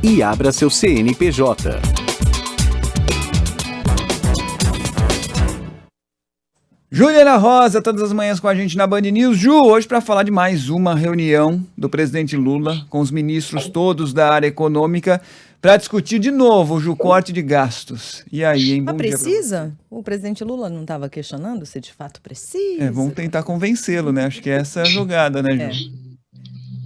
e abra seu CNPJ. Juliana Rosa, todas as manhãs com a gente na Band News. Ju, hoje para falar de mais uma reunião do presidente Lula com os ministros todos da área econômica para discutir de novo, Ju, corte de gastos. E aí, hein? Mas precisa? O presidente Lula não estava questionando se de fato precisa? Vamos tentar convencê-lo, né? Acho que essa é a jogada, né, Ju?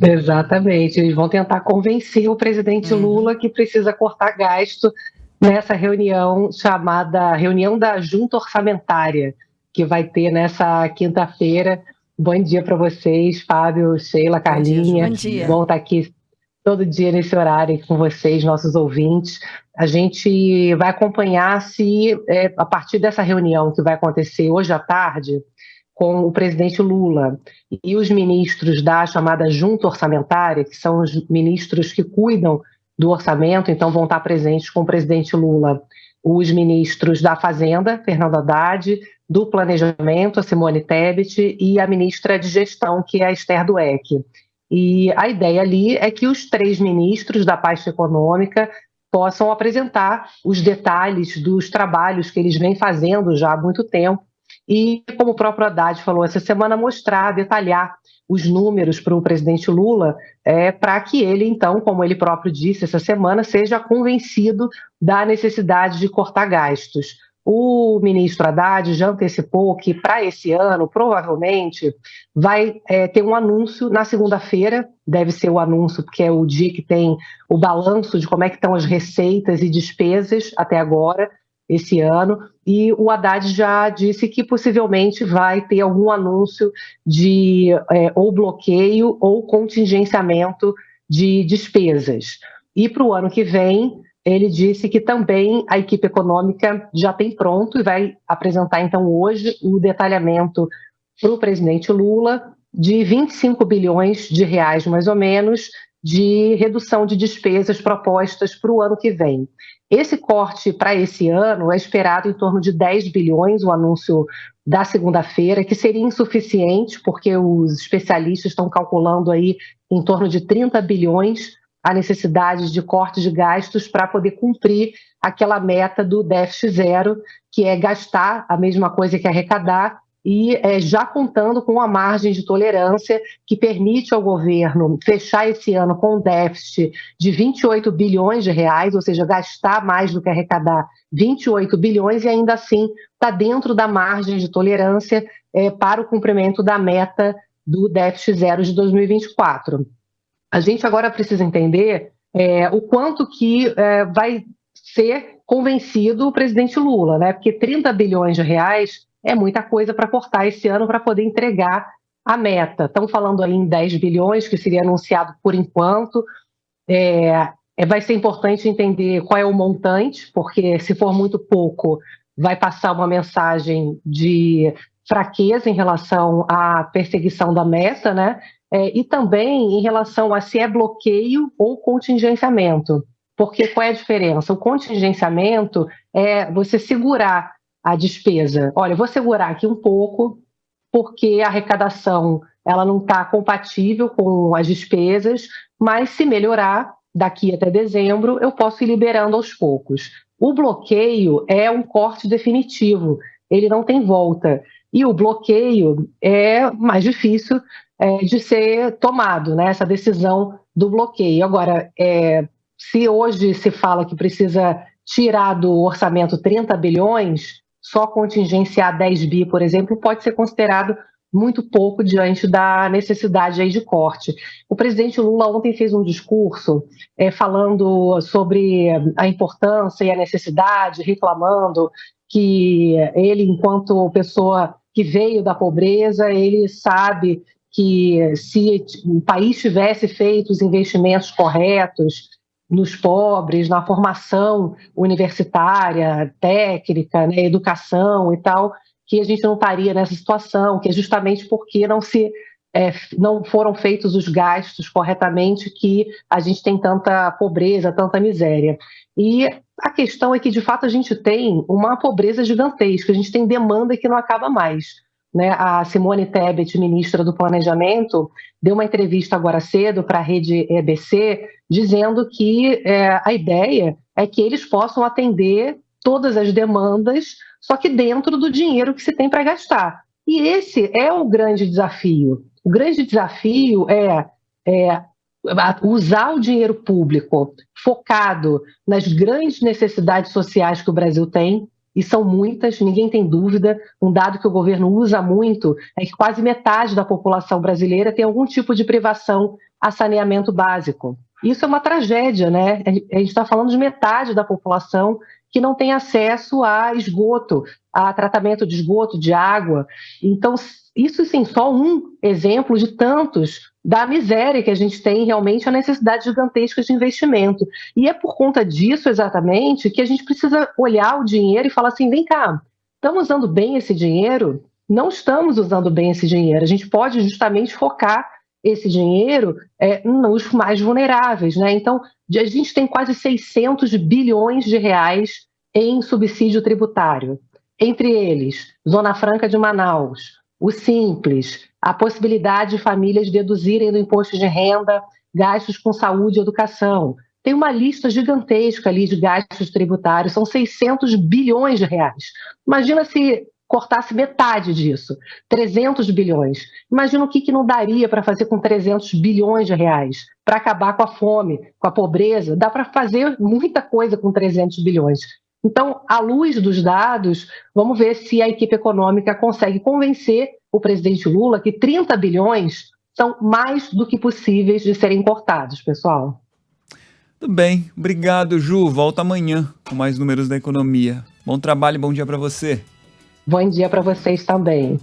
Exatamente, eles vão tentar convencer o presidente Lula que precisa cortar gasto nessa reunião chamada Reunião da Junta Orçamentária, que vai ter nessa quinta-feira. Bom dia para vocês, Fábio, Sheila, Carlinha. Bom dia. Bom estar aqui todo dia nesse horário com vocês, nossos ouvintes. A gente vai acompanhar se, a partir dessa reunião que vai acontecer hoje à tarde, com o presidente Lula e os ministros da chamada Junta Orçamentária, que são os ministros que cuidam do orçamento, então vão estar presentes com o presidente Lula, os ministros da Fazenda, Fernando Haddad, do Planejamento, a Simone Tebet, e a ministra de Gestão, que é a Esther Dweck. E a ideia ali é que os três ministros da pasta econômica possam apresentar os detalhes dos trabalhos que eles vêm fazendo já há muito tempo e, como o próprio Haddad falou essa semana, mostrar, detalhar os números para o presidente Lula, para que ele, então, como ele próprio disse essa semana, seja convencido da necessidade de cortar gastos. O ministro Haddad já antecipou que para esse ano, provavelmente, vai ter um anúncio na segunda-feira, deve ser o anúncio, porque é o dia que tem o balanço de como é que estão as receitas e despesas até agora, esse ano, e o Haddad já disse que possivelmente vai ter algum anúncio de ou bloqueio ou contingenciamento de despesas. E para o ano que vem, ele disse que também a equipe econômica já tem pronto e vai apresentar então hoje o detalhamento para o presidente Lula de 25 bilhões de reais, mais ou menos, de redução de despesas propostas para o ano que vem. Esse corte para esse ano é esperado em torno de 10 bilhões, o anúncio da segunda-feira, que seria insuficiente, porque os especialistas estão calculando aí em torno de 30 bilhões a necessidade de corte de gastos para poder cumprir aquela meta do déficit zero, que é gastar a mesma coisa que arrecadar, e já contando com a margem de tolerância que permite ao governo fechar esse ano com um déficit de 28 bilhões de reais, ou seja, gastar mais do que arrecadar 28 bilhões e ainda assim está dentro da margem de tolerância para o cumprimento da meta do déficit zero de 2024. A gente agora precisa entender o quanto que vai ser convencido o presidente Lula, né? Porque 30 bilhões de reais é muita coisa para cortar esse ano para poder entregar a meta. Estão falando aí em 10 bilhões, que seria anunciado por enquanto. Vai ser importante entender qual é o montante, porque se for muito pouco, vai passar uma mensagem de fraqueza em relação à perseguição da meta, né? E também em relação a se é bloqueio ou contingenciamento. Porque qual é a diferença? O contingenciamento é você segurar a despesa. Olha, eu vou segurar aqui um pouco, porque a arrecadação ela não está compatível com as despesas, mas se melhorar daqui até dezembro, eu posso ir liberando aos poucos. O bloqueio é um corte definitivo, ele não tem volta. E o bloqueio é mais difícil de ser tomado, né? Essa decisão do bloqueio. Agora, se hoje se fala que precisa tirar do orçamento 30 bilhões, só contingenciar 10 bi, por exemplo, pode ser considerado muito pouco diante da necessidade aí de corte. O presidente Lula ontem fez um discurso falando sobre a importância e a necessidade, reclamando que ele, enquanto pessoa que veio da pobreza, ele sabe que se o país tivesse feito os investimentos corretos nos pobres, na formação universitária, técnica, né, educação e tal, que a gente não estaria nessa situação, que é justamente porque não foram feitos os gastos corretamente que a gente tem tanta pobreza, tanta miséria. E a questão é que, de fato, a gente tem uma pobreza gigantesca, a gente tem demanda que não acaba mais. né, a Simone Tebet, ministra do Planejamento, deu uma entrevista agora cedo para a rede EBC, dizendo que a ideia é que eles possam atender todas as demandas, só que dentro do dinheiro que se tem para gastar. E esse é o grande desafio. O grande desafio é usar o dinheiro público focado nas grandes necessidades sociais que o Brasil tem, e são muitas, ninguém tem dúvida. Um dado que o governo usa muito é que quase metade da população brasileira tem algum tipo de privação a saneamento básico. Isso é uma tragédia, né? A gente está falando de metade da população que não tem acesso a esgoto, a tratamento de esgoto, de água. Então, isso sim, só um exemplo de tantos da miséria que a gente tem, realmente a necessidade gigantesca de investimento. E é por conta disso, exatamente, que a gente precisa olhar o dinheiro e falar assim, vem cá, estamos usando bem esse dinheiro? Não estamos usando bem esse dinheiro. A gente pode justamente focar esse dinheiro nos mais vulneráveis, né? Então, a gente tem quase 600 bilhões de reais em subsídio tributário. Entre eles, Zona Franca de Manaus, o Simples, a possibilidade de famílias deduzirem do imposto de renda gastos com saúde e educação. Tem uma lista gigantesca ali de gastos tributários, são 600 bilhões de reais. Imagina se cortasse metade disso, 300 bilhões. Imagina o que não daria para fazer com 300 bilhões de reais, para acabar com a fome, com a pobreza. Dá para fazer muita coisa com 300 bilhões. Então, à luz dos dados, vamos ver se a equipe econômica consegue convencer o presidente Lula que 30 bilhões são mais do que possíveis de serem cortados, pessoal. Tudo bem. Obrigado, Ju. Volta amanhã com mais números da economia. Bom trabalho e bom dia para você. Bom dia para vocês também.